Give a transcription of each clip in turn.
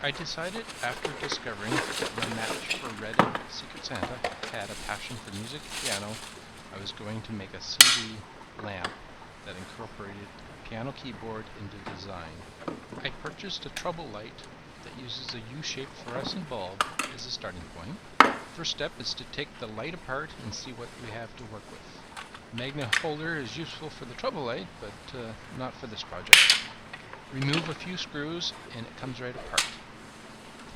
I decided after discovering that my match for Reddit Secret Santa had a passion for music and piano, I was going to make a CD lamp that incorporated a piano keyboard into design. I purchased a trouble light that uses a U-shaped fluorescent bulb as a starting point. First step is to take the light apart and see what we have to work with. The magnet holder is useful for the trouble light, but not for this project. Remove a few screws and it comes right apart.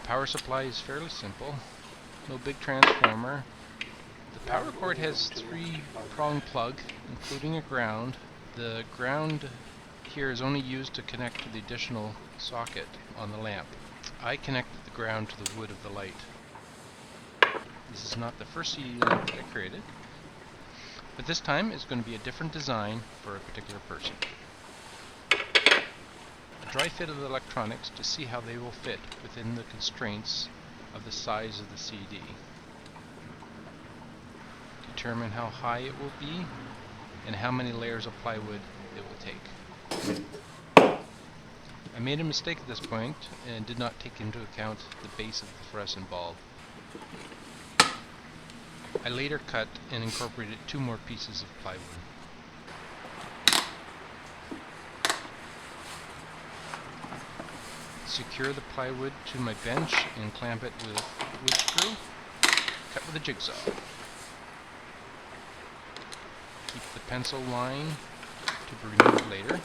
The power supply is fairly simple, no big transformer. The power cord has 3-prong plug, including a ground. The ground here is only used to connect to the additional socket on the lamp. I connected the ground to the wood of the light. This is not the first CD lamp that I created, but this time it's going to be a different design for a particular person. A dry fit of the electronics to see how they will fit within the constraints of the size of the CD. Determine how high it will be and how many layers of plywood it will take. I made a mistake at this point and did not take into account the base of the fluorescent bulb. I later cut and incorporated 2 more pieces of plywood. Secure the plywood to my bench and clamp it with a wood screw. Cut with a jigsaw. Keep the pencil line to be removed later.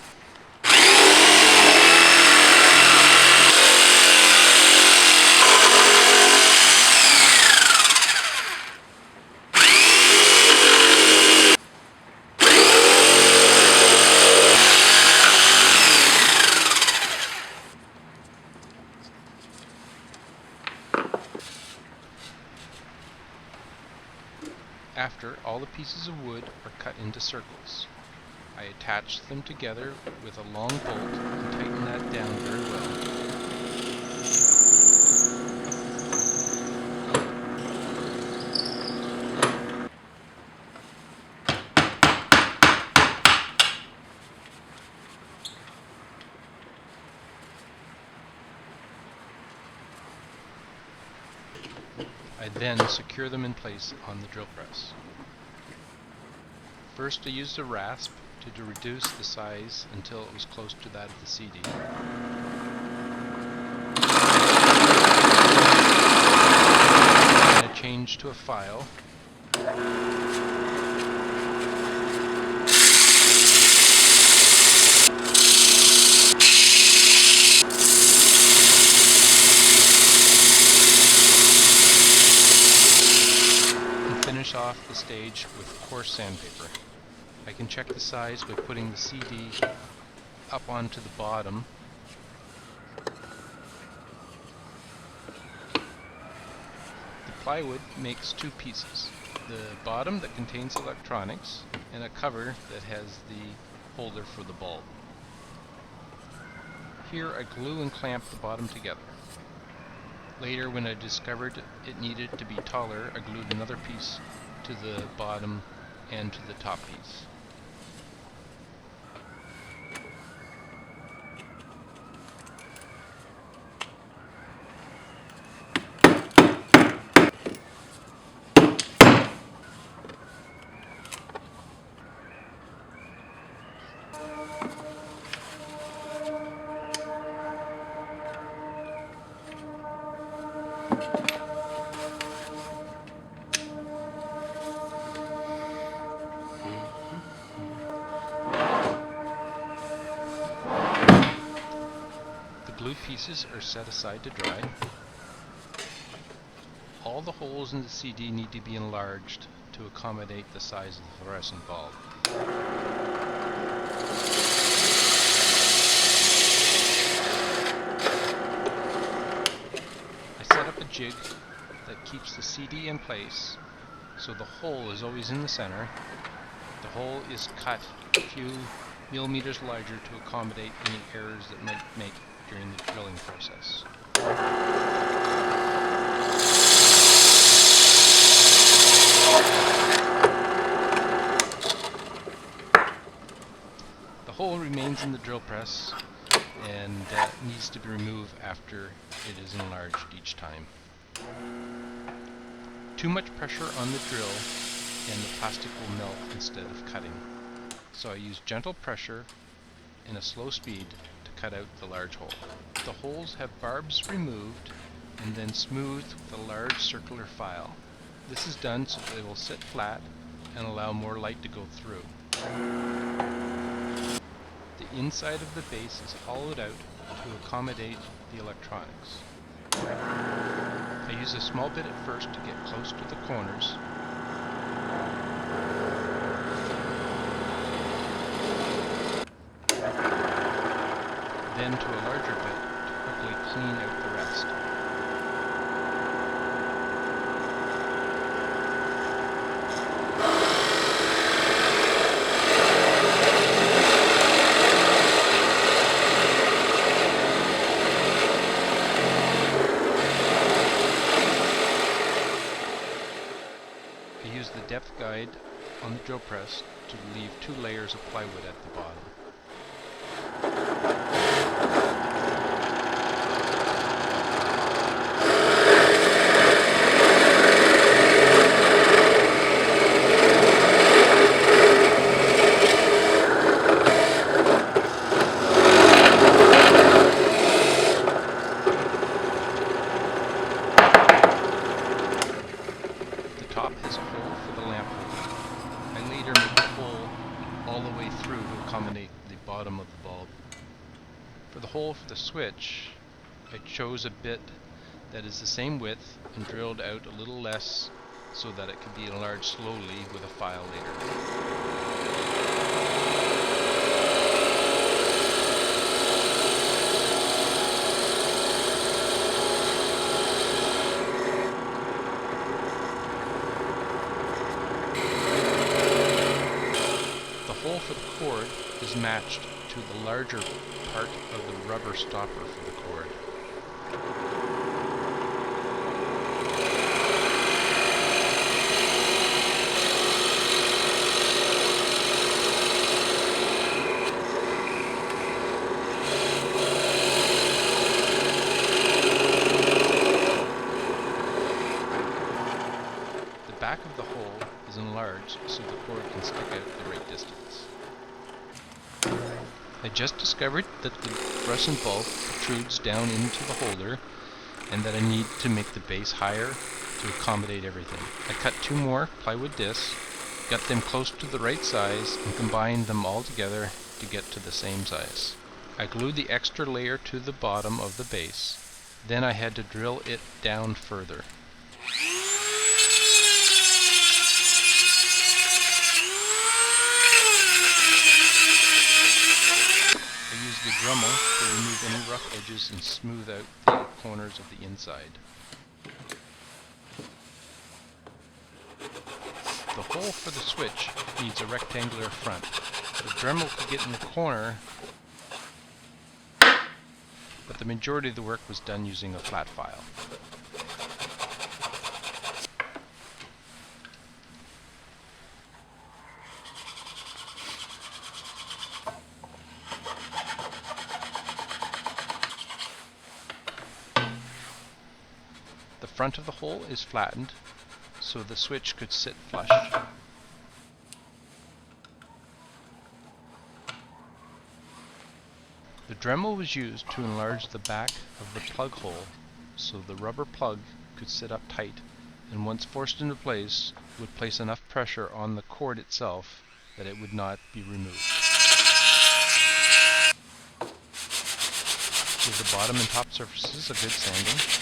After, all the pieces of wood are cut into circles. I attach them together with a long bolt and tighten that down very well. I then secure them in place on the drill press. First I used a rasp to reduce the size until it was close to that of the CD. And I changed to a file. Finish off the stage with coarse sandpaper. I can check the size by putting the CD up onto the bottom. The plywood makes 2 pieces. The bottom that contains electronics and a cover that has the holder for the bulb. Here I glue and clamp the bottom together. Later, when I discovered it needed to be taller, I glued another piece to the bottom and to the top piece. Glue pieces are set aside to dry. All the holes in the CD need to be enlarged to accommodate the size of the fluorescent bulb. I set up a jig that keeps the CD in place so the hole is always in the center. The hole is cut a few millimeters larger to accommodate any errors that might make during the drilling process. The hole remains in the drill press and needs to be removed after it is enlarged each time. Too much pressure on the drill and the plastic will melt instead of cutting. So I use gentle pressure in a slow speed to cut out the large hole. The holes have barbs removed and then smoothed with a large circular file. This is done so they will sit flat and allow more light to go through. The inside of the base is hollowed out to accommodate the electronics. I use a small bit at first to get close to the corners. Then to a larger bit to quickly clean out the rest. I use the depth guide on the drill press to leave 2 layers of plywood at the bottom. The top has a hole for the lamp holder. I later make a hole all the way through to accommodate the bottom of the bulb. For the hole for the switch, I chose a bit that is the same width and drilled out a little less so that it could be enlarged slowly with a file later. The hole for the cord is matched to the larger part of the rubber stopper for the cord. The back of the hole is enlarged so the cord can stick out the right distance. I just discovered that the fluorescent bulb protrudes down into the holder and that I need to make the base higher to accommodate everything. I cut 2 more plywood discs, got them close to the right size, and combined them all together to get to the same size. I glued the extra layer to the bottom of the base. Then I had to drill it down further. I use the Dremel to remove any rough edges and smooth out the corners of the inside. The hole for the switch needs a rectangular front. The Dremel could get in the corner, but the majority of the work was done using a flat file. The front of the hole is flattened, so the switch could sit flush. The Dremel was used to enlarge the back of the plug hole, so the rubber plug could sit up tight, and once forced into place, would place enough pressure on the cord itself that it would not be removed. Give the bottom and top surfaces a good sanding.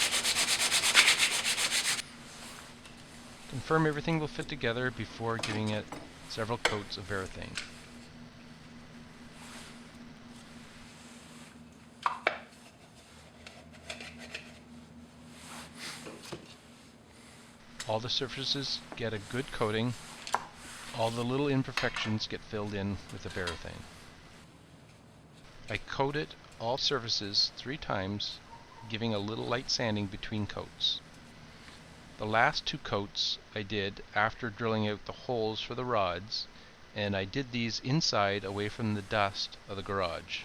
Confirm everything will fit together before giving it several coats of everything. All the surfaces get a good coating. All the little imperfections get filled in with the Varathane. I coated all surfaces 3 times, giving a little light sanding between coats. The last 2 coats I did after drilling out the holes for the rods, and I did these inside away from the dust of the garage.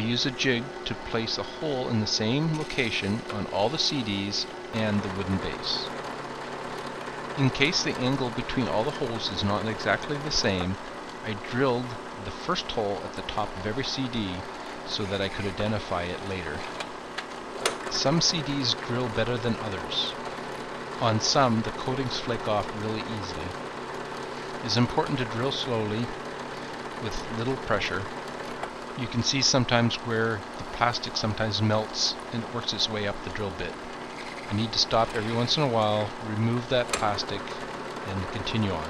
use a jig to place a hole in the same location on all the CDs and the wooden base. In case the angle between all the holes is not exactly the same, I drilled the first hole at the top of every CD so that I could identify it later. Some CDs drill better than others. On some, the coatings flake off really easily. It is important to drill slowly with little pressure. You can see sometimes where the plastic sometimes melts and it works its way up the drill bit. I need to stop every once in a while, remove that plastic, and continue on.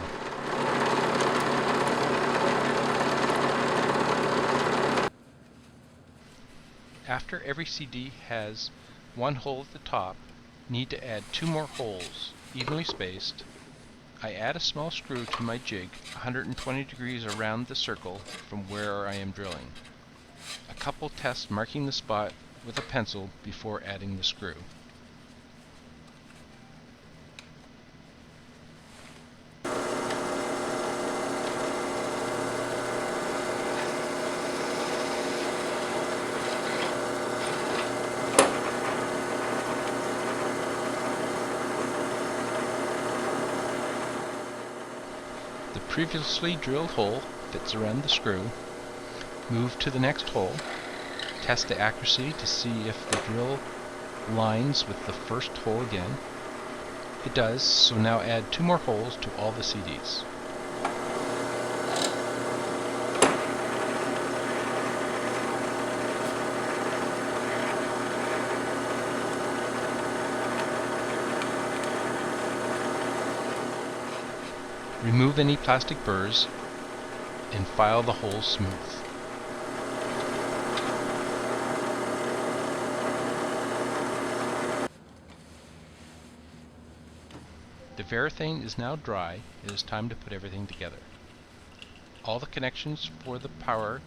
After every CD has one hole at the top, need to add 2 more holes, evenly spaced. I add a small screw to my jig 120 degrees around the circle from where I am drilling. A couple tests marking the spot with a pencil before adding the screw. The previously drilled hole fits around the screw. Move to the next hole. Test the accuracy to see if the drill lines with the first hole again. It does, so now add 2 more holes to all the CDs. Remove any plastic burrs and file the holes smooth. The varathane is now dry. It is time to put everything together. All the connections for the power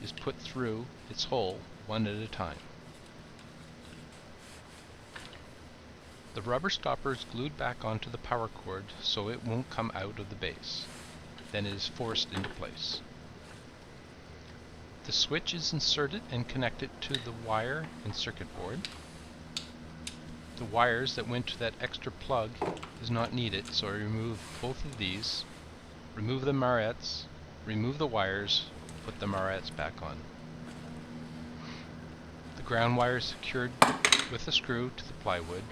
is put through its hole one at a time. The rubber stopper is glued back onto the power cord so it won't come out of the base. Then it is forced into place. The switch is inserted and connected to the wire and circuit board. The wires that went to that extra plug is not needed, so I remove both of these, remove the marrettes, remove the wires, put the marrettes back on. The ground wire is secured with a screw to the plywood.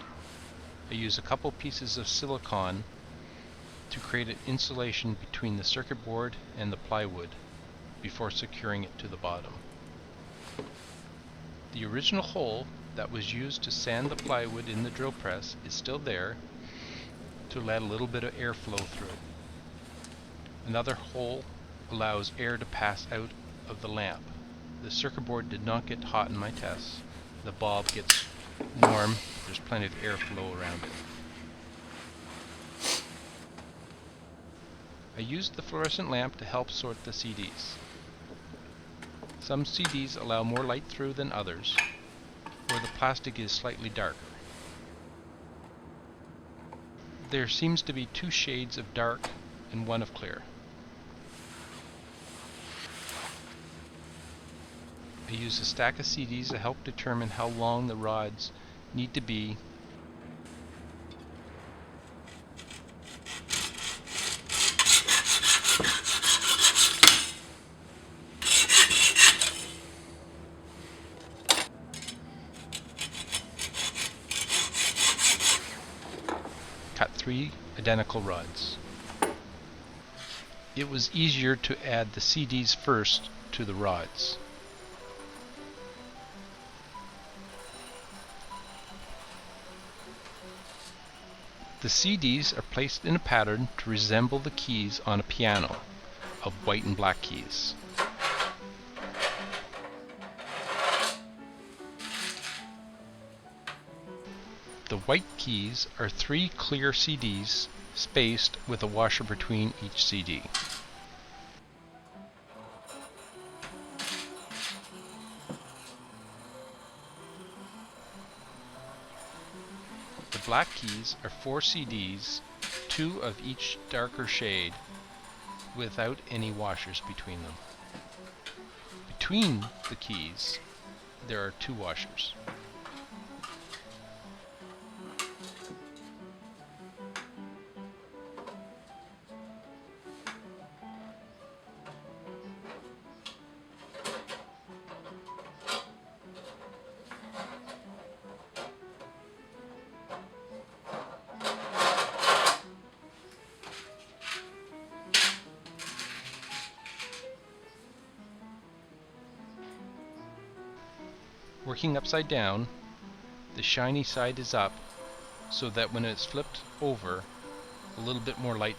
I use a couple pieces of silicone to create an insulation between the circuit board and the plywood before securing it to the bottom. The original hole that was used to sand the plywood in the drill press is still there to let a little bit of air flow through. Another hole allows air to pass out of the lamp. The circuit board did not get hot in my tests. The bulb gets warm. There's plenty of airflow around it. I used the fluorescent lamp to help sort the CDs. Some CDs allow more light through than others, or the plastic is slightly darker. There seems to be 2 shades of dark and 1 of clear. I use a stack of CDs to help determine how long the rods need to be . Cut 3 identical rods. It was easier to add the CDs first to the rods. The CDs are placed in a pattern to resemble the keys on a piano of white and black keys. The white keys are 3 clear CDs spaced with a washer between each CD. The black keys are 4 CDs, 2 of each darker shade, without any washers between them. Between the keys there are 2 washers. Working upside down, the shiny side is up, so that when it's flipped over, a little bit more light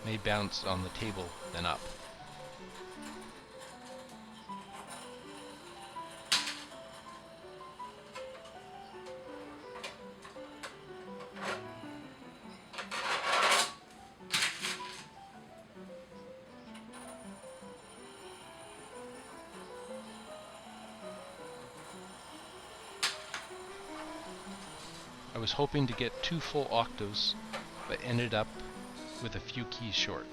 may bounce on the table than up. I was hoping to get 2 full octaves, but ended up with a few keys short.